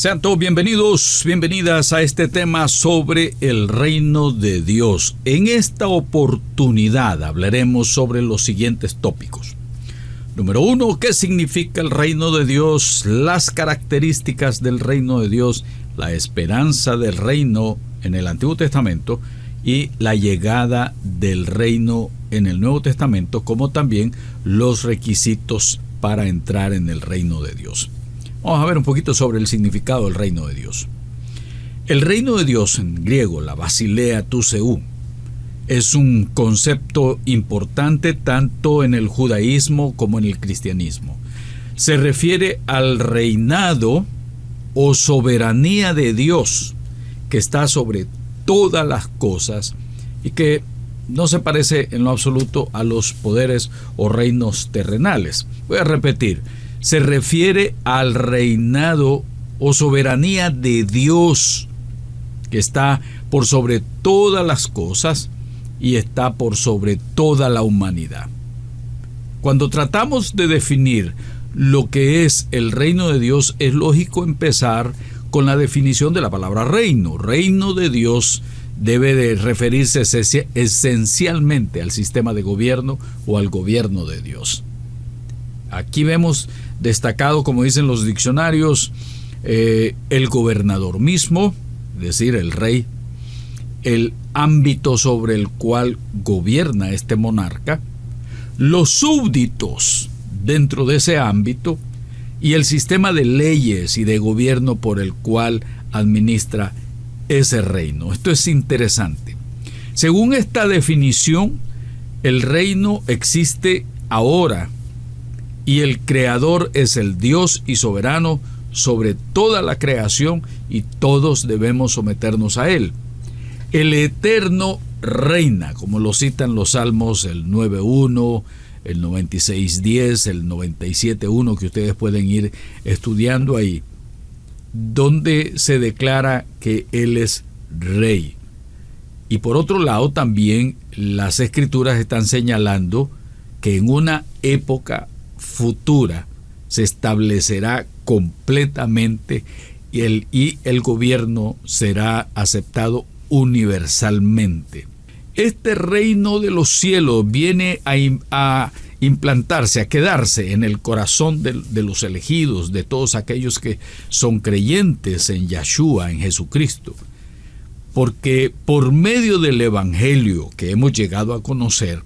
Sean todos bienvenidos, bienvenidas a este tema sobre el reino de Dios. En esta oportunidad hablaremos sobre los siguientes tópicos. Número 1, ¿qué significa el reino de Dios? Las características del reino de Dios, la esperanza del reino en el Antiguo Testamento y la llegada del reino en el Nuevo Testamento, como también los requisitos para entrar en el reino de Dios. Vamos a ver un poquito sobre el significado del reino de Dios. El reino de Dios, en griego, la Basilea tou Theou, es un concepto importante tanto en el judaísmo como en el cristianismo. Se refiere al reinado o soberanía de Dios que está sobre todas las cosas y que no se parece en lo absoluto a los poderes o reinos terrenales. Voy a repetir. Se refiere al reinado o soberanía de Dios que está por sobre todas las cosas y está por sobre toda la humanidad. Cuando tratamos de definir lo que es el reino de Dios, es lógico empezar con la definición de la palabra reino. Reino de Dios debe de referirse esencialmente al sistema de gobierno o al gobierno de Dios. Aquí vemos destacado, como dicen los diccionarios, el gobernador mismo, es decir, el rey, el ámbito sobre el cual gobierna este monarca, los súbditos dentro de ese ámbito y el sistema de leyes y de gobierno por el cual administra ese reino. Esto es interesante. Según esta definición, el reino existe ahora y el creador es el Dios y soberano sobre toda la creación y todos debemos someternos a él. El eterno reina, como lo citan los salmos, el 9.1, el 96.10, el 97.1, que ustedes pueden ir estudiando ahí, donde se declara que él es rey. Y por otro lado, también las escrituras están señalando que en una época futura se establecerá completamente y el gobierno será aceptado universalmente. Este reino de los cielos viene a implantarse, a quedarse en el corazón de los elegidos, de todos aquellos que son creyentes en Yahshua, en Jesucristo. Porque por medio del evangelio que hemos llegado a conocer,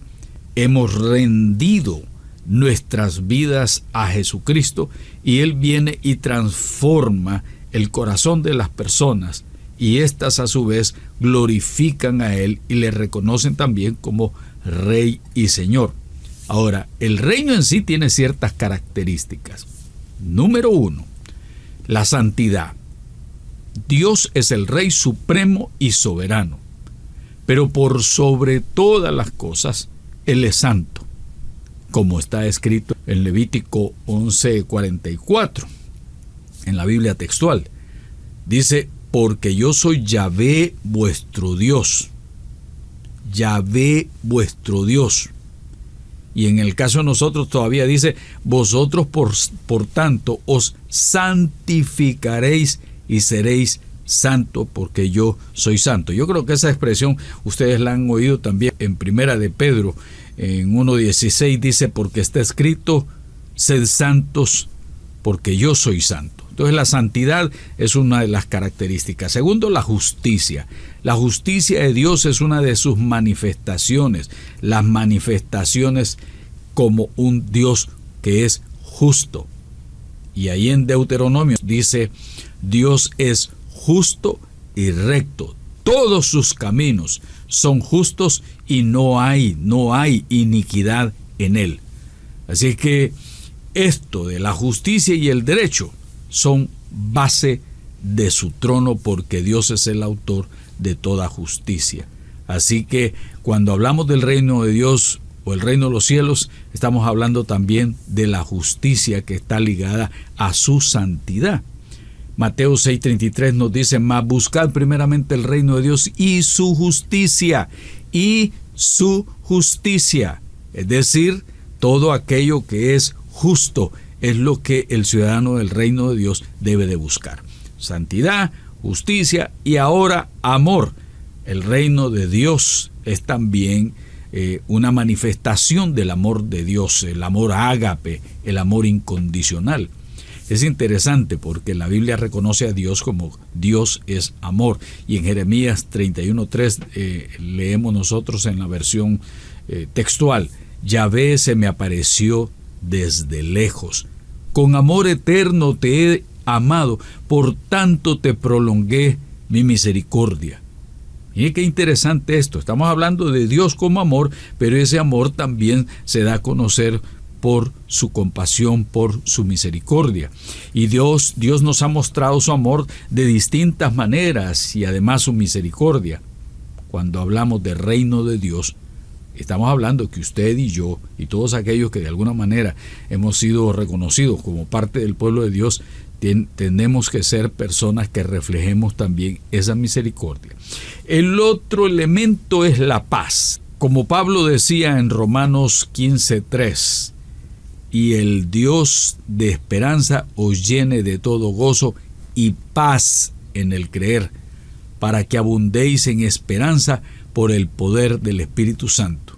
hemos rendido nuestras vidas a Jesucristo y Él viene y transforma el corazón de las personas y éstas a su vez glorifican a Él y le reconocen también como Rey y Señor. Ahora, el reino en sí tiene ciertas características. Número 1, la santidad. Dios es el Rey supremo y soberano, pero por sobre todas las cosas, Él es santo, como está escrito en Levítico 11:44, en la Biblia textual. Dice, porque yo soy Yahvé vuestro Dios. Yahvé vuestro Dios. Y en el caso de nosotros todavía dice, vosotros por tanto os santificaréis y seréis santo porque yo soy santo. Yo creo que esa expresión ustedes la han oído también en Primera de Pedro, en 1:16 dice, porque está escrito, sed santos porque yo soy santo. Entonces la santidad es una de las características. Segundo, la justicia. La justicia de Dios es una de sus manifestaciones. Las manifestaciones como un Dios que es justo. Y ahí en Deuteronomio dice, Dios es justo y recto. Todos sus caminos son justos y no hay iniquidad en él. Así que esto de la justicia y el derecho son base de su trono porque Dios es el autor de toda justicia. Así que cuando hablamos del reino de Dios o el reino de los cielos, estamos hablando también de la justicia que está ligada a su santidad. Mateo 6:33 nos dice, mas buscad primeramente el reino de Dios y su justicia, es decir, todo aquello que es justo es lo que el ciudadano del reino de Dios debe de buscar. santidad, justicia y ahora amor. El reino de Dios es también una manifestación del amor de Dios, el amor ágape, el amor incondicional. Es interesante porque la Biblia reconoce a Dios como Dios es amor. Y en Jeremías 31:3 leemos nosotros en la versión textual: Yahvé se me apareció desde lejos. Con amor eterno te he amado, por tanto te prolongué mi misericordia. Y qué interesante esto. Estamos hablando de Dios como amor, pero ese amor también se da a conocer por su compasión, por su misericordia. Y Dios nos ha mostrado su amor de distintas maneras y además su misericordia. Cuando hablamos del reino de Dios, estamos hablando que usted y yo y todos aquellos que de alguna manera hemos sido reconocidos como parte del pueblo de Dios, tenemos que ser personas que reflejemos también esa misericordia. El otro elemento es la paz. Como Pablo decía en Romanos 15:3, y el Dios de esperanza os llene de todo gozo y paz en el creer, para que abundéis en esperanza por el poder del Espíritu Santo.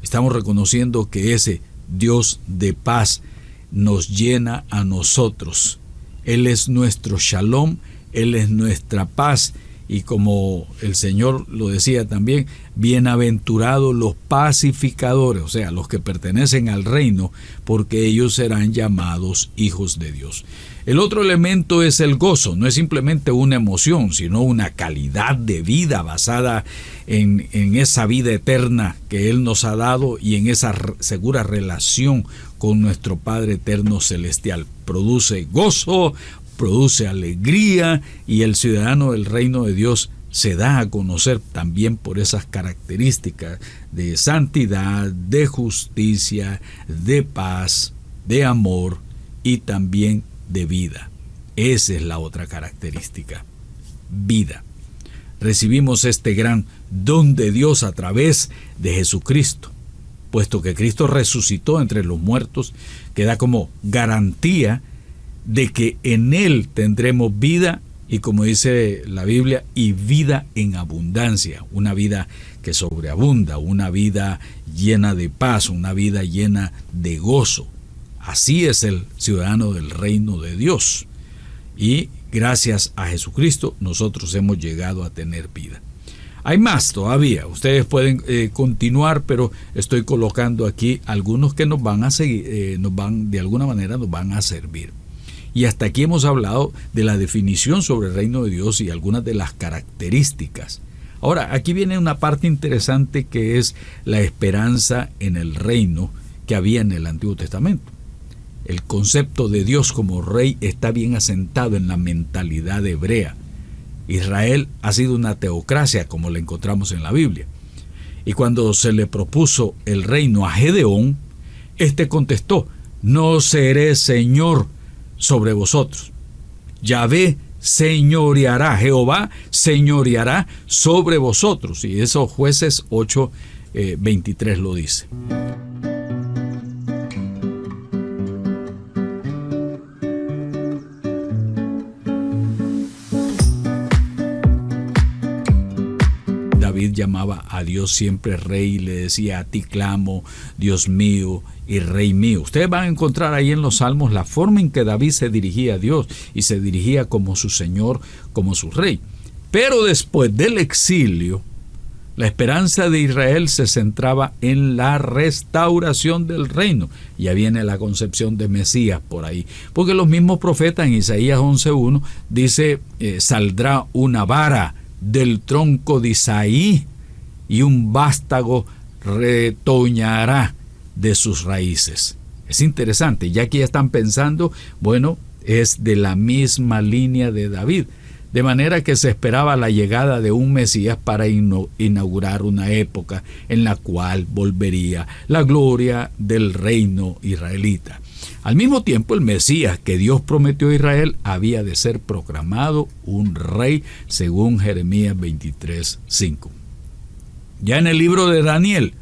Estamos reconociendo que ese Dios de paz nos llena a nosotros. Él es nuestro shalom, Él es nuestra paz. Y como el Señor lo decía también, bienaventurados los pacificadores, o sea, los que pertenecen al reino, porque ellos serán llamados hijos de Dios. El otro elemento es el gozo. No es simplemente una emoción, sino una calidad de vida basada en esa vida eterna que Él nos ha dado y en esa segura relación con nuestro Padre eterno celestial. Produce gozo, produce alegría, y el ciudadano del reino de Dios se da a conocer también por esas características de santidad, de justicia, de paz, de amor y también de vida. Esa es la otra característica: vida. Recibimos este gran don de Dios a través de Jesucristo, puesto que Cristo resucitó entre los muertos, que da como garantía de que en Él tendremos vida, y como dice la Biblia, y vida en abundancia, una vida que sobreabunda, una vida llena de paz, una vida llena de gozo. Así es el ciudadano del reino de Dios. Y gracias a Jesucristo nosotros hemos llegado a tener vida. Hay más todavía, ustedes pueden continuar, pero estoy colocando aquí algunos que nos van a seguir, de alguna manera nos van a servir. Y hasta aquí hemos hablado de la definición sobre el reino de Dios y algunas de las características. Ahora, aquí viene una parte interesante, que es la esperanza en el reino que había en el Antiguo Testamento. El concepto de Dios como rey está bien asentado en la mentalidad hebrea. Israel ha sido una teocracia, como la encontramos en la Biblia. Y cuando se le propuso el reino a Gedeón, este contestó: no seré señor sobre vosotros. Yahvé señoreará, Jehová señoreará sobre vosotros. Y eso Jueces 8:23 lo dice. David llamaba a Dios siempre rey y le decía: a ti clamo, Dios mío y rey mío. Ustedes van a encontrar ahí en los Salmos la forma en que David se dirigía a Dios, y se dirigía como su Señor, como su rey. Pero después del exilio, la esperanza de Israel se centraba en la restauración del reino. Ya viene la concepción de Mesías por ahí, porque los mismos profetas en Isaías 11:1 dice: saldrá una vara del tronco de Isaí, y un vástago retoñará de sus raíces. Es interesante, ya que ya están pensando, bueno, es de la misma línea de David, de manera que se esperaba la llegada de un Mesías para inaugurar una época en la cual volvería la gloria del reino israelita. Al mismo tiempo, el Mesías que Dios prometió a Israel había de ser proclamado un rey, según Jeremías 23:5. Ya en el libro de Daniel,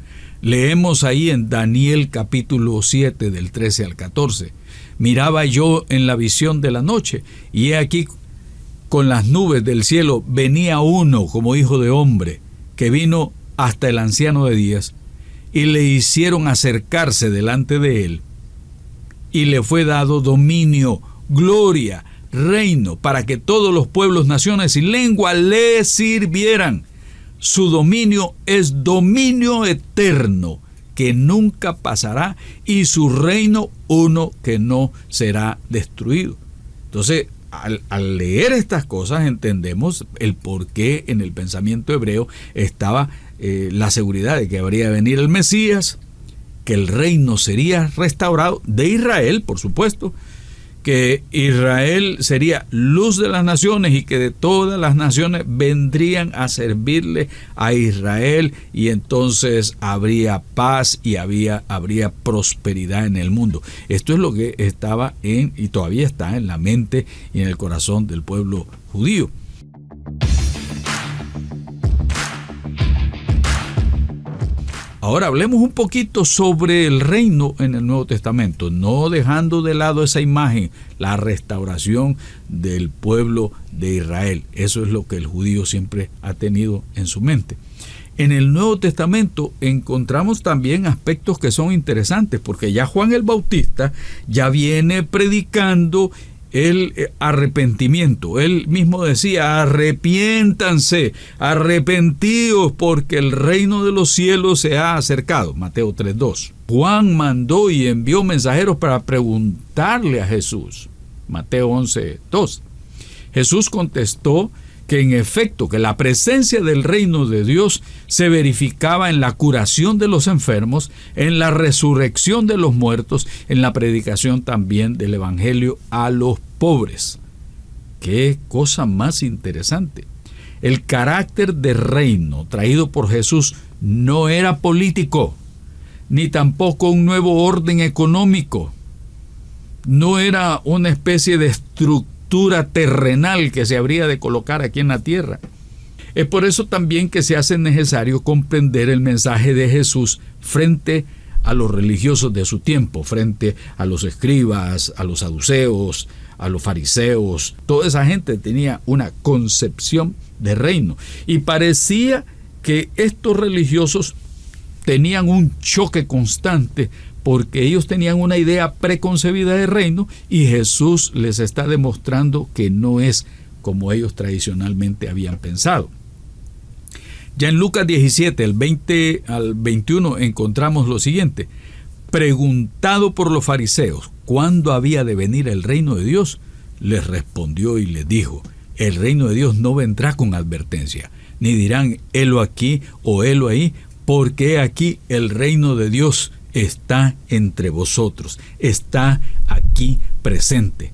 leemos ahí en Daniel capítulo 7 del 13 al 14. Miraba yo en la visión de la noche, y he aquí con las nubes del cielo venía uno como hijo de hombre, que vino hasta el anciano de días, y le hicieron acercarse delante de él, y le fue dado dominio, gloria, reino, para que todos los pueblos, naciones y lenguas le sirvieran. Su dominio es dominio eterno, que nunca pasará, y su reino uno que no será destruido. Entonces, al leer estas cosas entendemos el por qué en el pensamiento hebreo estaba la seguridad de que habría de venir el Mesías, que el reino sería restaurado de Israel, por supuesto, que Israel sería luz de las naciones y que de todas las naciones vendrían a servirle a Israel, y entonces habría paz y habría prosperidad en el mundo. Esto es lo que estaba y todavía está en la mente y en el corazón del pueblo judío. Ahora hablemos un poquito sobre el reino en el Nuevo Testamento, no dejando de lado esa imagen, la restauración del pueblo de Israel. Eso es lo que el judío siempre ha tenido en su mente. En el Nuevo Testamento encontramos también aspectos que son interesantes, porque ya Juan el Bautista ya viene predicando el arrepentimiento. Él mismo decía: arrepiéntanse, arrepentíos, porque el reino de los cielos se ha acercado. Mateo 3:2. Juan mandó y envió mensajeros para preguntarle a Jesús. Mateo 11:2. Jesús contestó que en efecto, que la presencia del reino de Dios se verificaba en la curación de los enfermos, en la resurrección de los muertos, en la predicación también del evangelio a los pobres. ¡Qué cosa más interesante! El carácter de reino traído por Jesús no era político, ni tampoco un nuevo orden económico. No era una especie de estructura terrenal que se habría de colocar aquí en la tierra. Es por eso también que se hace necesario comprender el mensaje de Jesús frente a los religiosos de su tiempo, frente a los escribas, a los saduceos, a los fariseos. Toda esa gente tenía una concepción de reino, y parecía que estos religiosos tenían un choque constante, porque ellos tenían una idea preconcebida de reino, y Jesús les está demostrando que no es como ellos tradicionalmente habían pensado. Ya en Lucas 17, el 20 al 21, encontramos lo siguiente: preguntado por los fariseos cuándo había de venir el reino de Dios, les respondió y les dijo: el reino de Dios no vendrá con advertencia, ni dirán helo aquí o helo ahí, porque aquí el reino de Dios está entre vosotros, está aquí presente.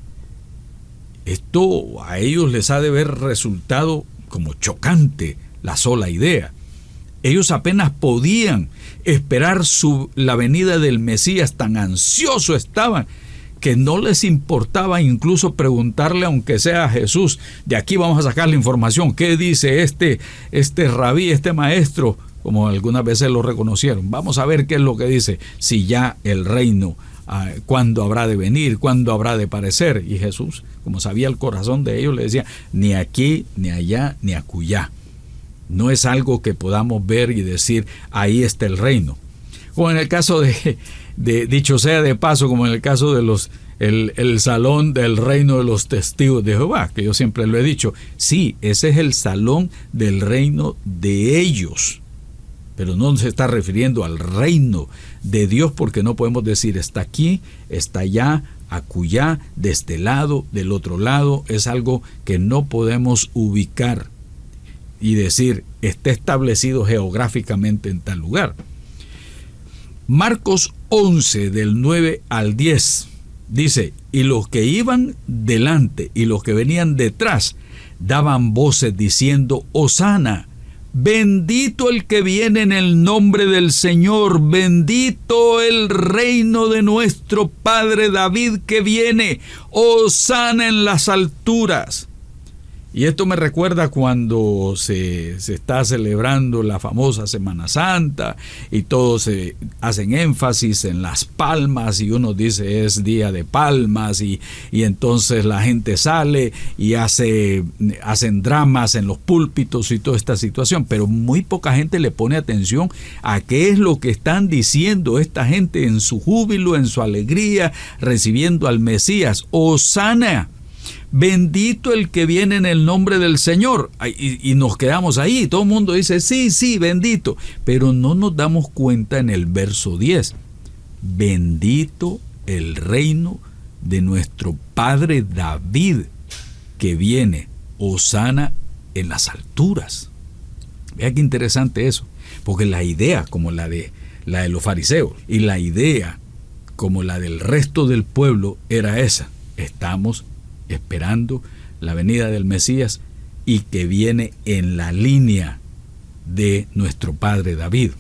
Esto a ellos les ha de haber resultado como chocante la sola idea. Ellos apenas podían esperar la venida del Mesías, tan ansiosos estaban que no les importaba incluso preguntarle, aunque sea a Jesús: de aquí vamos a sacar la información, ¿qué dice este rabí, este maestro? Como algunas veces lo reconocieron. Vamos a ver qué es lo que dice, si ya el reino, cuándo habrá de venir, cuándo habrá de parecer. Y Jesús, como sabía el corazón de ellos, le decía: ni aquí, ni allá, ni acullá. No es algo que podamos ver y decir, ahí está el reino. O en el caso de dicho sea de paso, como en el caso de el salón del reino de los testigos de Jehová, que yo siempre lo he dicho. Sí, ese es el salón del reino de ellos, pero no se está refiriendo al reino de Dios, porque no podemos decir está aquí, está allá, acullá, de este lado, del otro lado. Es algo que no podemos ubicar y decir está establecido geográficamente en tal lugar. Marcos 11, del 9 al 10, dice: y los que iban delante y los que venían detrás daban voces diciendo: Hosana, bendito el que viene en el nombre del Señor, bendito el reino de nuestro padre David que viene, Hosana en las alturas. Y esto me recuerda cuando se está celebrando la famosa Semana Santa y todos se hacen énfasis en las palmas y uno dice es día de palmas y entonces la gente sale y hacen dramas en los púlpitos y toda esta situación, pero muy poca gente le pone atención a qué es lo que están diciendo esta gente en su júbilo, en su alegría, recibiendo al Mesías. Hosana, bendito el que viene en el nombre del Señor. Y nos quedamos ahí, todo el mundo dice sí, bendito, pero no nos damos cuenta en el verso 10. Bendito el reino de nuestro padre David, que viene, hosana en las alturas. Vea qué interesante eso, porque la idea como la de los fariseos y la idea como la del resto del pueblo era esa: estamos esperando la venida del Mesías y que viene en la línea de nuestro padre David.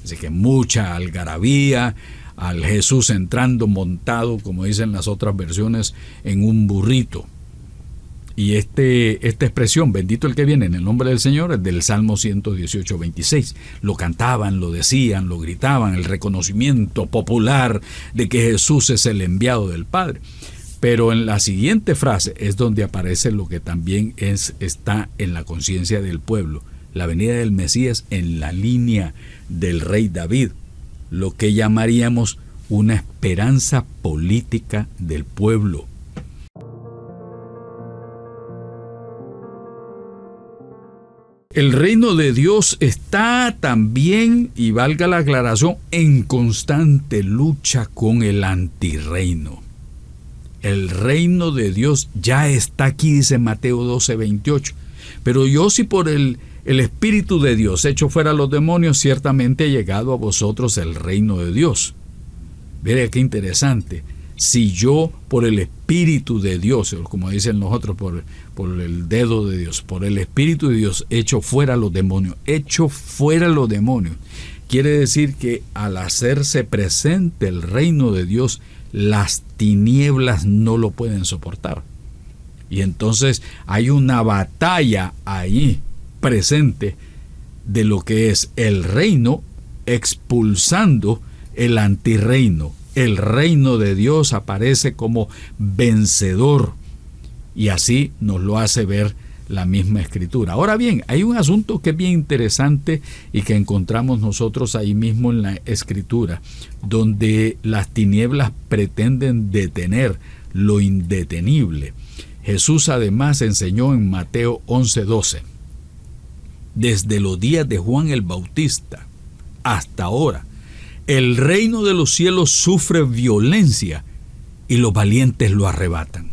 Así que mucha algarabía, al Jesús entrando montado, como dicen las otras versiones, en un burrito. Y esta expresión, bendito el que viene en el nombre del Señor, es del Salmo 118, 26. Lo cantaban, lo decían, lo gritaban, el reconocimiento popular de que Jesús es el enviado del Padre. Pero en la siguiente frase es donde aparece lo que también está en la conciencia del pueblo: la venida del Mesías en la línea del rey David, lo que llamaríamos una esperanza política del pueblo. El reino de Dios está también, y valga la aclaración, en constante lucha con el antirreino. El reino de Dios ya está aquí, dice Mateo 12, 28. Pero yo, si por el Espíritu de Dios echo fuera a los demonios, ciertamente ha llegado a vosotros el reino de Dios. Mire qué interesante. Si yo por el Espíritu de Dios, como dicen los otros, por el dedo de Dios, por el Espíritu de Dios echo fuera a los demonios, quiere decir que al hacerse presente el reino de Dios, las tinieblas no lo pueden soportar. Y entonces hay una batalla ahí presente de lo que es el reino expulsando el antirreino. El reino de Dios aparece como vencedor, y así nos lo hace ver la misma Escritura. Ahora bien, hay un asunto que es bien interesante y que encontramos nosotros ahí mismo en la Escritura, donde las tinieblas pretenden detener lo indetenible. Jesús además enseñó en Mateo 11:12: desde los días de Juan el Bautista hasta ahora, el reino de los cielos sufre violencia y los valientes lo arrebatan.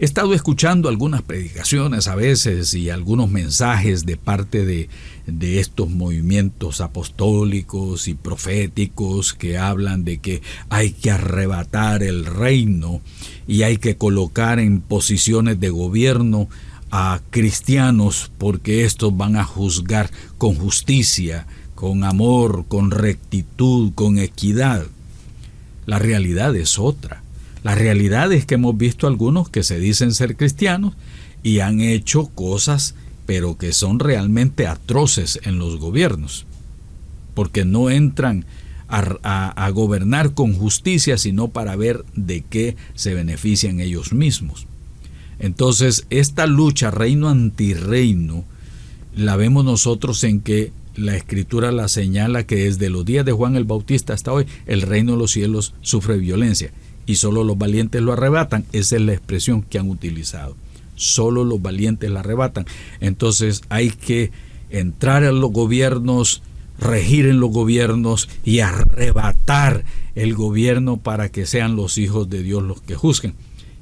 He estado escuchando algunas predicaciones a veces y algunos mensajes de parte de estos movimientos apostólicos y proféticos que hablan de que hay que arrebatar el reino y hay que colocar en posiciones de gobierno a cristianos porque estos van a juzgar con justicia, con amor, con rectitud, con equidad. La realidad es otra. La realidad es que hemos visto algunos que se dicen ser cristianos y han hecho cosas, pero que son realmente atroces en los gobiernos, porque no entran a gobernar con justicia, sino para ver de qué se benefician ellos mismos. Entonces, esta lucha reino-antirreino la vemos nosotros en que la Escritura la señala que desde los días de Juan el Bautista hasta hoy, el reino de los cielos sufre violencia y solo los valientes lo arrebatan. Esa es la expresión que han utilizado. Solo los valientes la arrebatan. Entonces hay que entrar en los gobiernos, regir en los gobiernos y arrebatar el gobierno para que sean los hijos de Dios los que juzguen.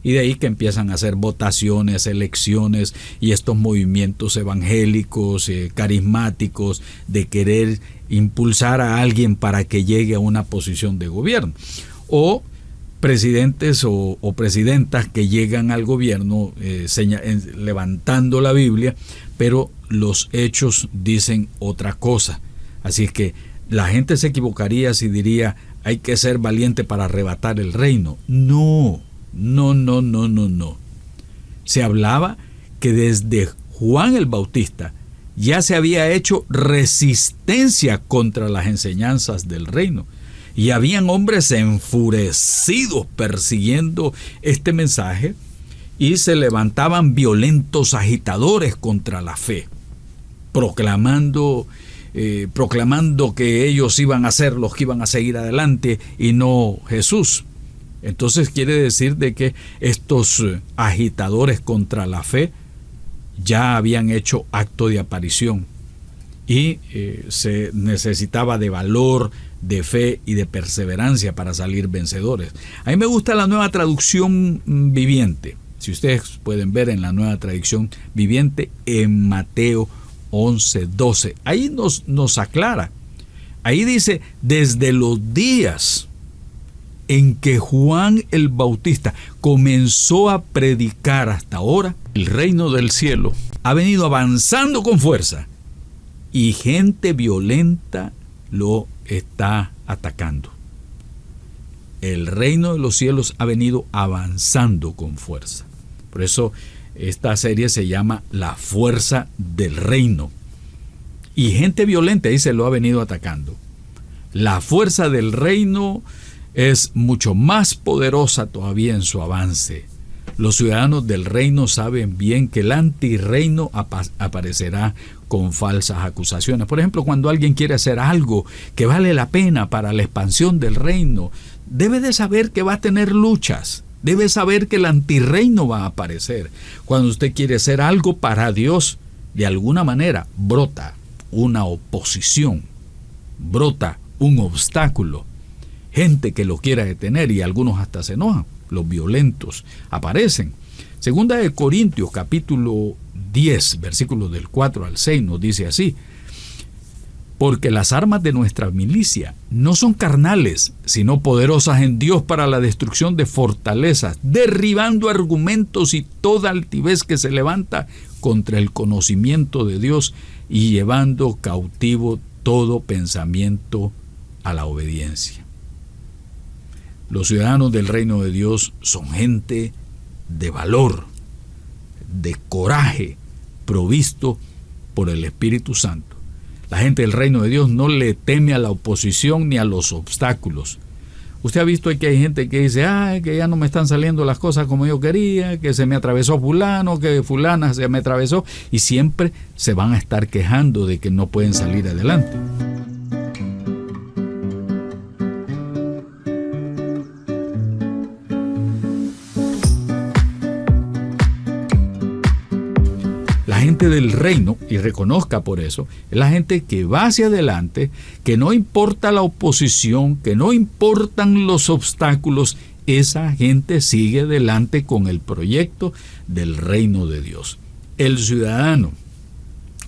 Y de ahí que empiezan a hacer votaciones, elecciones y estos movimientos evangélicos, carismáticos, de querer impulsar a alguien para que llegue a una posición de gobierno. O presidentes o presidentas que llegan al gobierno levantando la Biblia, pero los hechos dicen otra cosa. Así es que la gente se equivocaría si diría hay que ser valiente para arrebatar el reino. No. Se hablaba que desde Juan el Bautista ya se había hecho resistencia contra las enseñanzas del reino. Y habían hombres enfurecidos persiguiendo este mensaje y se levantaban violentos agitadores contra la fe, proclamando que ellos iban a ser los que iban a seguir adelante y no Jesús. Entonces quiere decir de que estos agitadores contra la fe ya habían hecho acto de aparición y se necesitaba de valor, de fe y de perseverancia para salir vencedores. A mí me gusta la Nueva Traducción Viviente. Si ustedes pueden ver en la Nueva Traducción Viviente en Mateo 11:12, ahí nos aclara. Ahí dice: desde los días en que Juan el Bautista comenzó a predicar hasta ahora, el reino del cielo ha venido avanzando con fuerza y gente violenta lo está atacando. El reino de los cielos ha venido avanzando con fuerza. Por eso esta serie se llama La Fuerza del Reino. Y gente violenta ahí se lo ha venido atacando. La fuerza del reino es mucho más poderosa todavía en su avance. Los ciudadanos del reino saben bien que el antirreino aparecerá con falsas acusaciones. Por ejemplo, cuando alguien quiere hacer algo que vale la pena para la expansión del reino, debe de saber que va a tener luchas. Debe saber que el antirreino va a aparecer. Cuando usted quiere hacer algo para Dios, de alguna manera brota una oposición, brota un obstáculo, gente que lo quiera detener y algunos hasta se enojan. Los violentos aparecen. Segunda de Corintios capítulo 10, versículos del 4 al 6 nos dice así: porque las armas de nuestra milicia no son carnales, sino poderosas en Dios para la destrucción de fortalezas, derribando argumentos y toda altivez que se levanta contra el conocimiento de Dios y llevando cautivo todo pensamiento a la obediencia. Los ciudadanos del reino de Dios son gente de valor, de coraje, provisto por el Espíritu Santo. La gente del reino de Dios no le teme a la oposición ni a los obstáculos. Usted ha visto que hay gente que dice: que ya no me están saliendo las cosas como yo quería, que se me atravesó fulano, que fulana se me atravesó, y siempre se van a estar quejando de que no pueden salir adelante. La gente del reino, y reconozca por eso, es la gente que va hacia adelante, que no importa la oposición, que no importan los obstáculos, esa gente sigue adelante con el proyecto del reino de Dios. El ciudadano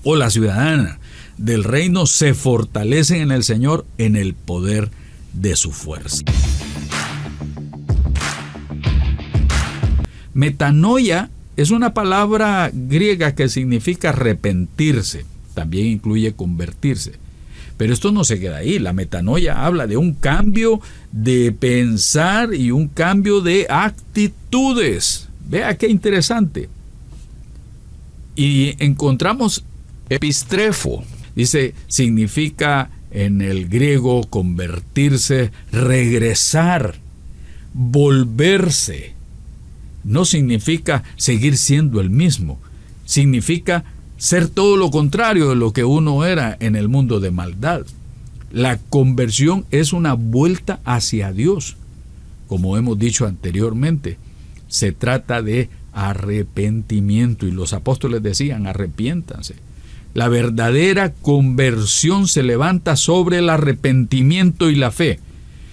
o la ciudadana del reino se fortalecen en el Señor en el poder de su fuerza. Metanoia es una palabra griega que significa arrepentirse, también incluye convertirse. Pero esto no se queda ahí. La metanoia habla de un cambio de pensar y un cambio de actitudes. Vea qué interesante. Y encontramos epistrefo. Dice, significa en el griego convertirse, regresar, volverse. No significa seguir siendo el mismo. Significa ser todo lo contrario de lo que uno era en el mundo de maldad. La conversión es una vuelta hacia Dios. Como hemos dicho anteriormente, se trata de arrepentimiento. Y los apóstoles decían: arrepiéntanse. La verdadera conversión se levanta sobre el arrepentimiento y la fe.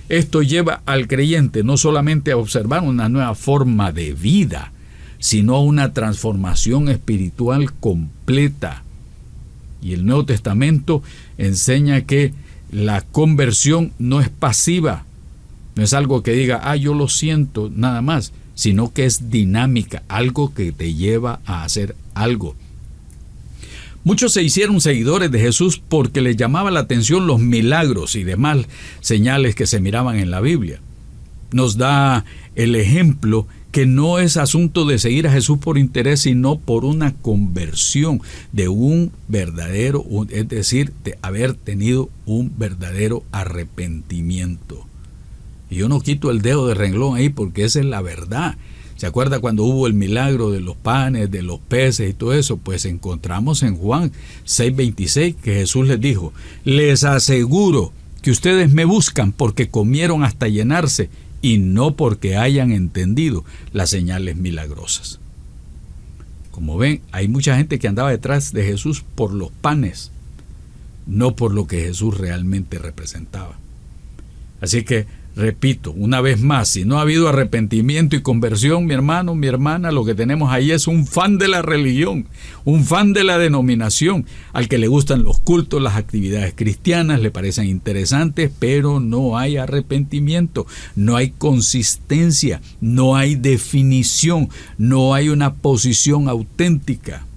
Esto lleva al creyente no solamente a observar una nueva forma de vida, sino a una transformación espiritual completa. Y el Nuevo Testamento enseña que la conversión no es pasiva, no es algo que diga: yo lo siento nada más, sino que es dinámica, algo que te lleva a hacer algo. Muchos se hicieron seguidores de Jesús porque les llamaba la atención los milagros y demás señales que se miraban en la Biblia. Nos da el ejemplo que no es asunto de seguir a Jesús por interés, sino por una conversión de un verdadero, es decir, de haber tenido un verdadero arrepentimiento. Y yo no quito el dedo de renglón ahí, porque esa es la verdad. ¿Se acuerda cuando hubo el milagro de los panes, de los peces y todo eso? Pues encontramos en Juan 6:26 que Jesús les dijo: les aseguro que ustedes me buscan porque comieron hasta llenarse y no porque hayan entendido las señales milagrosas. Como ven, hay mucha gente que andaba detrás de Jesús por los panes, no por lo que Jesús realmente representaba. Así que, repito, una vez más, si no ha habido arrepentimiento y conversión, mi hermano, mi hermana, lo que tenemos ahí es un fan de la religión, un fan de la denominación, al que le gustan los cultos, las actividades cristianas, le parecen interesantes, pero no hay arrepentimiento, no hay consistencia, no hay definición, no hay una posición auténtica.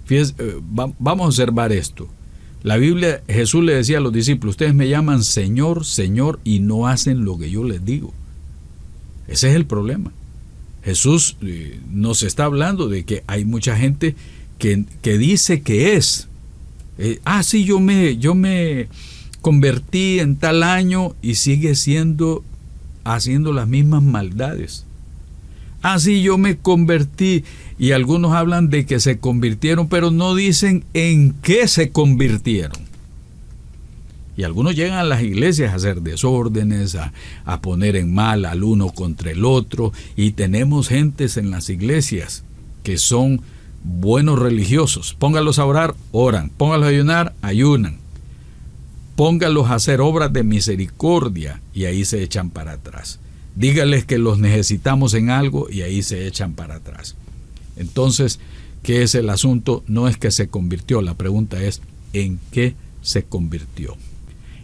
Fíjense, vamos a observar esto. La Biblia, Jesús le decía a los discípulos: ustedes me llaman Señor, Señor, y no hacen lo que yo les digo. Ese es el problema. Jesús nos está hablando de que hay mucha gente que dice que es. Sí, yo me convertí en tal año y sigue haciendo las mismas maldades. Sí, yo me convertí, y algunos hablan de que se convirtieron, pero no dicen en qué se convirtieron. Y algunos llegan a las iglesias a hacer desórdenes, a poner en mal al uno contra el otro, y tenemos gentes en las iglesias que son buenos religiosos. Póngalos a orar, oran. Póngalos a ayunar, ayunan. Póngalos a hacer obras de misericordia, y ahí se echan para atrás. Dígales que los necesitamos en algo y ahí se echan para atrás. Entonces, ¿qué es el asunto? No es que se convirtió, la pregunta es ¿en qué se convirtió?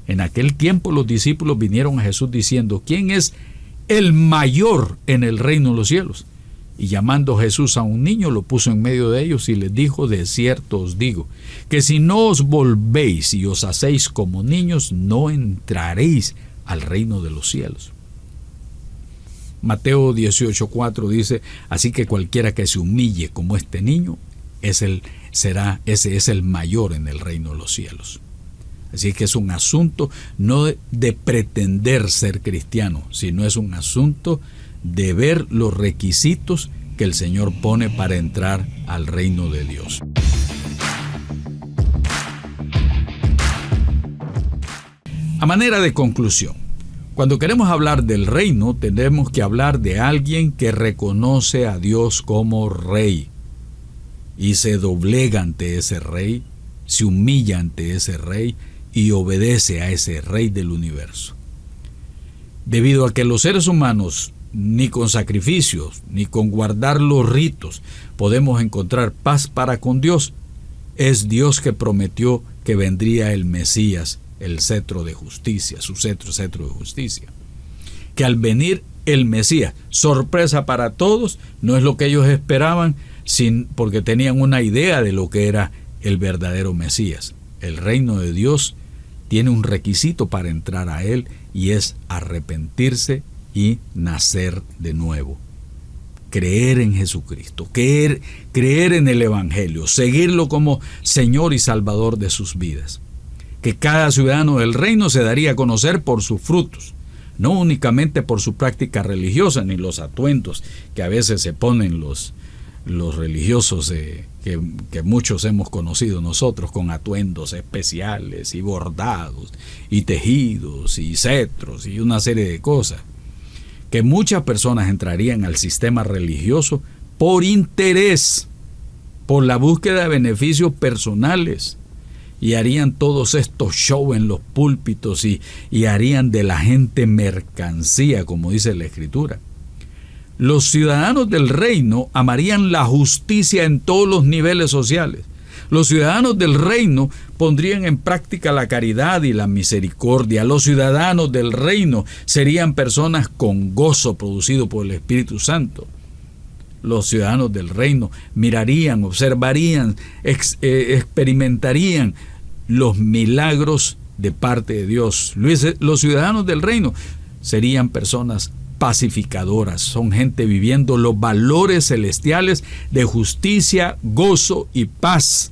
En aquel tiempo los discípulos vinieron a Jesús diciendo: ¿quién es el mayor en el reino de los cielos? Y llamando Jesús a un niño, lo puso en medio de ellos y les dijo: de cierto os digo, que si no os volvéis y os hacéis como niños, no entraréis al reino de los cielos. Mateo 18:4 dice: así que cualquiera que se humille como este niño, ese es el mayor en el reino de los cielos. Así que es un asunto no de pretender ser cristiano, sino es un asunto de ver los requisitos que el Señor pone para entrar al reino de Dios. A manera de conclusión, cuando queremos hablar del reino, tenemos que hablar de alguien que reconoce a Dios como rey y se doblega ante ese rey, se humilla ante ese rey y obedece a ese rey del universo. Debido a que los seres humanos, ni con sacrificios, ni con guardar los ritos, podemos encontrar paz para con Dios, es Dios que prometió que vendría el Mesías, el cetro de justicia, su cetro de justicia. Que al venir el Mesías, sorpresa para todos, no es lo que ellos esperaban, porque tenían una idea de lo que era el verdadero Mesías. El reino de Dios tiene un requisito para entrar a él, y es arrepentirse y nacer de nuevo. Creer en Jesucristo, creer en el Evangelio, seguirlo como Señor y Salvador de sus vidas. Que cada ciudadano del reino se daría a conocer por sus frutos, no únicamente por su práctica religiosa ni los atuendos que a veces se ponen los religiosos que muchos hemos conocido nosotros, con atuendos especiales y bordados y tejidos y cetros y una serie de cosas. Que muchas personas entrarían al sistema religioso por interés, por la búsqueda de beneficios personales, y harían todos estos shows en los púlpitos y harían de la gente mercancía, como dice la Escritura. Los ciudadanos del reino amarían la justicia en todos los niveles sociales. Los ciudadanos del reino pondrían en práctica la caridad y la misericordia. Los ciudadanos del reino serían personas con gozo producido por el Espíritu Santo. Los ciudadanos del reino mirarían, observarían, experimentarían los milagros de parte de Dios. Los ciudadanos del reino serían personas pacificadoras, son gente viviendo los valores celestiales de justicia, gozo y paz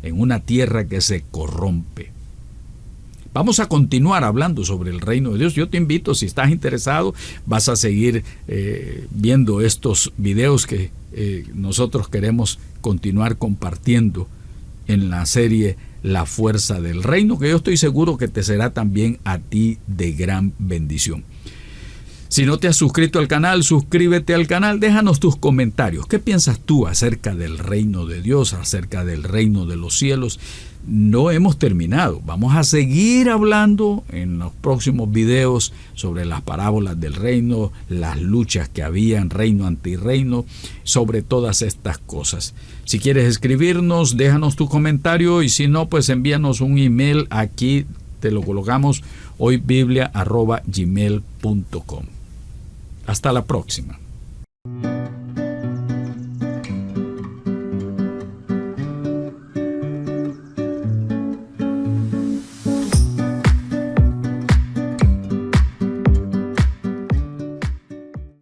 en una tierra que se corrompe. Vamos a continuar hablando sobre el reino de Dios. Yo te invito, si estás interesado, vas a seguir viendo estos videos que nosotros queremos continuar compartiendo en la serie La Fuerza del Reino, que yo estoy seguro que te será también a ti de gran bendición. Si no te has suscrito al canal, suscríbete al canal, déjanos tus comentarios. ¿Qué piensas tú acerca del reino de Dios, acerca del reino de los cielos? No hemos terminado. Vamos a seguir hablando en los próximos videos sobre las parábolas del reino, las luchas que había en reino antirreino, sobre todas estas cosas. Si quieres escribirnos, déjanos tu comentario, y si no, pues envíanos un email. Aquí te lo colocamos, hoybiblia@gmail.com. Hasta la próxima.